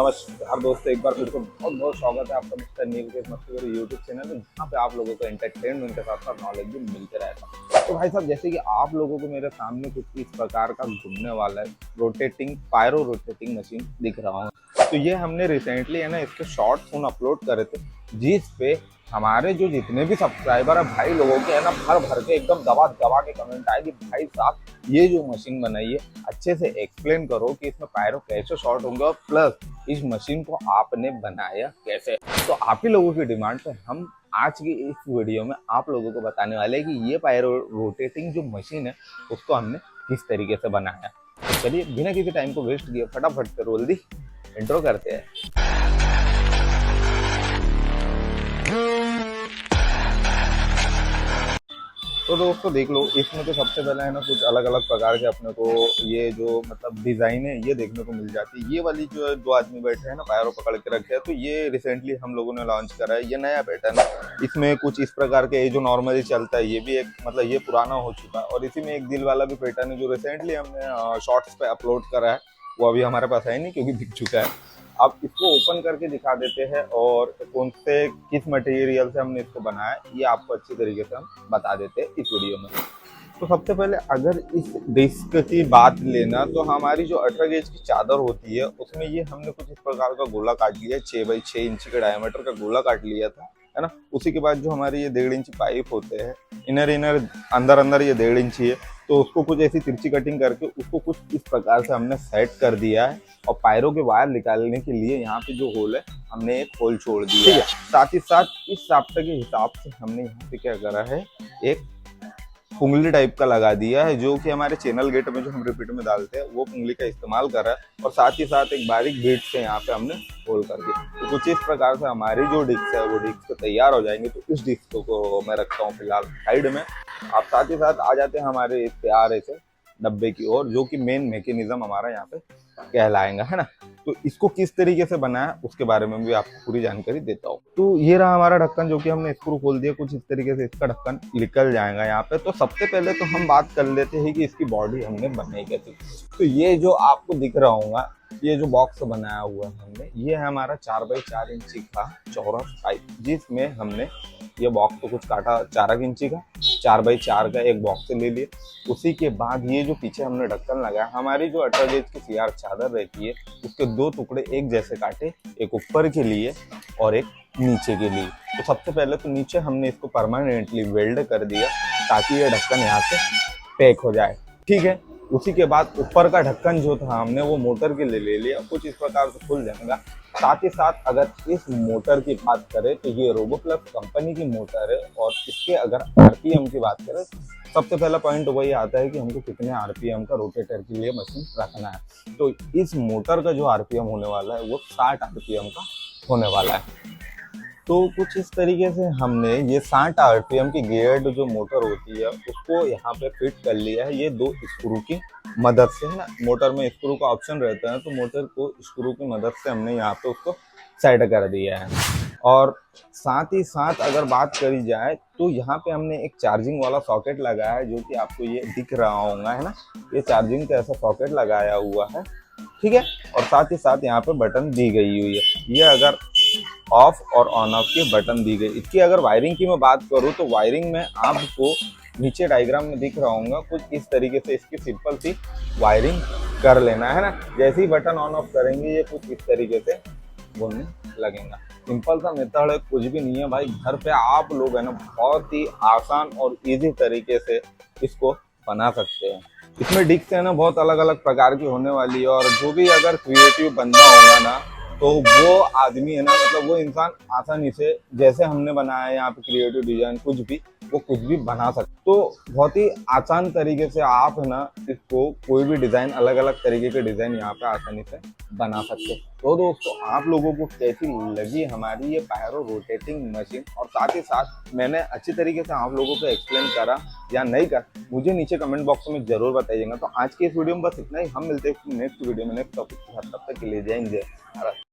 नमस्कार दोस्तों, एक बार फिर से बहुत बहुत स्वागत है आपका मिस्टर नील के मस्ती यूट्यूब चैनल में, जहाँ पे आप लोगों को एंटरटेनमेंट के साथ साथ नॉलेज भी मिलते रहता है। तो भाई साहब, जैसे कि आप लोगों को मेरे सामने कुछ इस प्रकार का घूमने वाला है रोटेटिंग पायरो रोटेटिंग मशीन दिख रहा हूँ। तो ये हमने रिसेंटली है ना इसके शॉर्ट फोन अपलोड करे थे, जिस पे हमारे जो जितने भी सब्सक्राइबर है भाई लोगों के है ना भर भर के एकदम दबा दबा के कमेंट आए कि भाई साहब ये जो मशीन बनाई है अच्छे से एक्सप्लेन करो कि इसमें पायरो कैसे शॉर्ट होंगे और प्लस इस मशीन को आपने बनाया कैसे। तो आप ही लोगों की डिमांड पे हम आज की इस वीडियो में आप लोगों को बताने वाले हैं कि ये पायरो रोटेटिंग जो मशीन है उसको हमने किस तरीके से बनाया। तो चलिए बिना किसी टाइम को वेस्ट किए फटाफट से रोल दी इंट्रो करते हैं। तो दोस्तों देख लो, इसमें तो सबसे पहले है ना कुछ अलग अलग प्रकार के अपने को ये जो मतलब डिजाइन है ये देखने को मिल जाती है। ये वाली जो दो आदमी बैठे हैं ना पैरों पकड़ के रखे हैं, तो ये रिसेंटली हम लोगों ने लॉन्च करा है। ये नया पैटर्न है, इसमें कुछ इस प्रकार के जो नॉर्मली चलता है ये भी एक मतलब ये पुराना हो चुका है, और इसी में एक दिल वाला भी पैटर्न है जो रिसेंटली हमने शॉर्ट्स पे अपलोड करा है। वो अभी हमारे पास है नहीं क्योंकि बिक चुका है। अब इसको ओपन करके दिखा देते हैं और कौन से किस मटेरियल से हमने इसको बनाया है ये आपको अच्छी तरीके से हम बता देते हैं इस वीडियो में। तो सबसे पहले अगर इस डिस्क की बात लेना तो हमारी जो 18 गेज की चादर होती है उसमें ये हमने कुछ इस प्रकार का गोला काट लिया, 6 बाई 6 इंच के डायमीटर का गोला काट लिया था, है ना। उसी के बाद जो हमारे ये 1.5 इंची पाइप होते हैं इनर इनर अंदर अंदर ये 1.5 इंची है, तो उसको कुछ ऐसी तिरछी कटिंग करके उसको कुछ इस प्रकार से हमने सेट कर दिया है। और पायरों के वायर निकालने के लिए यहाँ पे जो होल है हमने एक होल छोड़ दिया है। साथ ही साथ इस साप्ताह के हिसाब से हमने यहाँ पे क्या करा है, एक पुंगली टाइप का लगा दिया है जो कि हमारे चैनल गेट में जो हम रिपीट में डालते हैं वो पुंगली का इस्तेमाल कर रहा है। और साथ ही साथ एक बारीक बीट से यहाँ पे हमने होल कर दिया। तो कुछ इस प्रकार से हमारी जो डिस्क है वो डिस्क तैयार हो जाएंगे। तो इस डिस्क को मैं रखता हूँ फिलहाल साइड में। आप साथ ही साथ आ जाते हैं हमारे इस प्यारे से डब्बे की ओर, जो कि मेन मैकेनिज्म हमारा यहाँ पे कहलाएगा, है ना। तो इसको किस तरीके से बनाया उसके बारे में भी आपको पूरी जानकारी देता हूँ। तो ये रहा हमारा ढक्कन जो कि हमने स्क्रू खोल दिया, कुछ इस तरीके से इसका ढक्कन निकल जाएगा यहाँ पे। तो सबसे पहले तो हम बात कर लेते हैं कि इसकी बॉडी हमने बनाई कैसे। तो ये जो आपको दिख रहा होगा ये जो बॉक्स बनाया हुआ है हमने, ये है हमारा 4 बाई 4 इंची का चौरस पाइप, जिसमें हमने ये बॉक्स को कुछ काटा 4 इंची का, 4 बाई 4 का एक बॉक्स ले लिया। उसी के बाद ये जो पीछे हमने ढक्कन लगाया, हमारी जो 18 गेज की सीआर चादर रहती है उसके 2 टुकड़े एक जैसे काटे, एक ऊपर के लिए और एक नीचे के लिए। तो सबसे पहले तो नीचे हमने इसको परमानेंटली वेल्ड कर दिया ताकि ये ढक्कन यहाँ से पैक हो जाए, ठीक है। उसी के बाद ऊपर का ढक्कन जो था हमने वो मोटर के लिए ले लिया, कुछ इस प्रकार से खुल जाएगा। साथ ही साथ अगर इस मोटर की बात करें तो ये रोबोप्लस कंपनी की मोटर है, और इसके अगर आरपीएम की बात करें सबसे पहला पॉइंट वही आता है कि हमको कितने आरपीएम का रोटेटर के लिए मशीन रखना है। तो इस मोटर का जो आरपीएम होने वाला है वो 60 आरपीएम का होने वाला है। तो कुछ इस तरीके से हमने ये 60 आरपीएम की गियर्ड जो मोटर होती है उसको यहाँ पे फिट कर लिया है, ये 2 स्क्रू की मदद से, है ना। मोटर में स्क्रू का ऑप्शन रहता है तो मोटर को स्क्रू की मदद से हमने यहाँ पे उसको सेट कर दिया है। और साथ ही साथ अगर बात करी जाए तो यहाँ पे हमने एक चार्जिंग वाला सॉकेट लगाया है, जो कि आपको ये दिख रहा होगा, है ना। ये चार्जिंग का ऐसा सॉकेट लगाया हुआ है, ठीक है। और साथ ही साथ यहाँ पे बटन दी गई हुई है, ये अगर ऑफ और ऑन ऑफ के बटन दी गई। इसकी अगर वायरिंग की मैं बात करूँ तो वायरिंग में आपको नीचे डायग्राम में दिख रहा होगा कुछ इस तरीके से इसकी सिंपल सी वायरिंग कर लेना है ना। जैसे ही बटन ऑन ऑफ करेंगे ये कुछ इस तरीके से बोलने लगेगा। सिंपल सा मेथड है, कुछ भी नहीं है भाई। घर पे आप लोग है ना बहुत ही आसान और इजी तरीके से इसको बना सकते हैं। इसमें डिस्क है ना बहुत अलग अलग प्रकार की होने वाली है, और जो भी अगर क्रिएटिव बंदा होगा ना तो वो आदमी है ना मतलब वो इंसान आसानी से जैसे हमने बनाया है यहाँ पे क्रिएटिव डिजाइन कुछ भी वो कुछ भी बना सकते। तो बहुत ही आसान तरीके से आप है ना इसको कोई भी डिजाइन अलग अलग तरीके के डिजाइन यहाँ पे आसानी से बना सकते। तो दोस्तों आप लोगों को कैसी लगी हमारी ये पायरो रोटेटिंग मशीन, और साथ ही साथ मैंने अच्छी तरीके से आप लोगों को एक्सप्लेन करा या नहीं कर, मुझे नीचे कमेंट बॉक्स में जरूर बताइएगा। तो आज के इस वीडियो में बस इतना ही, हम मिलते हैं नेक्स्ट वीडियो में नेक्स्ट टॉपिक के साथ, तब तक के लिए जय हिंद जय भारत।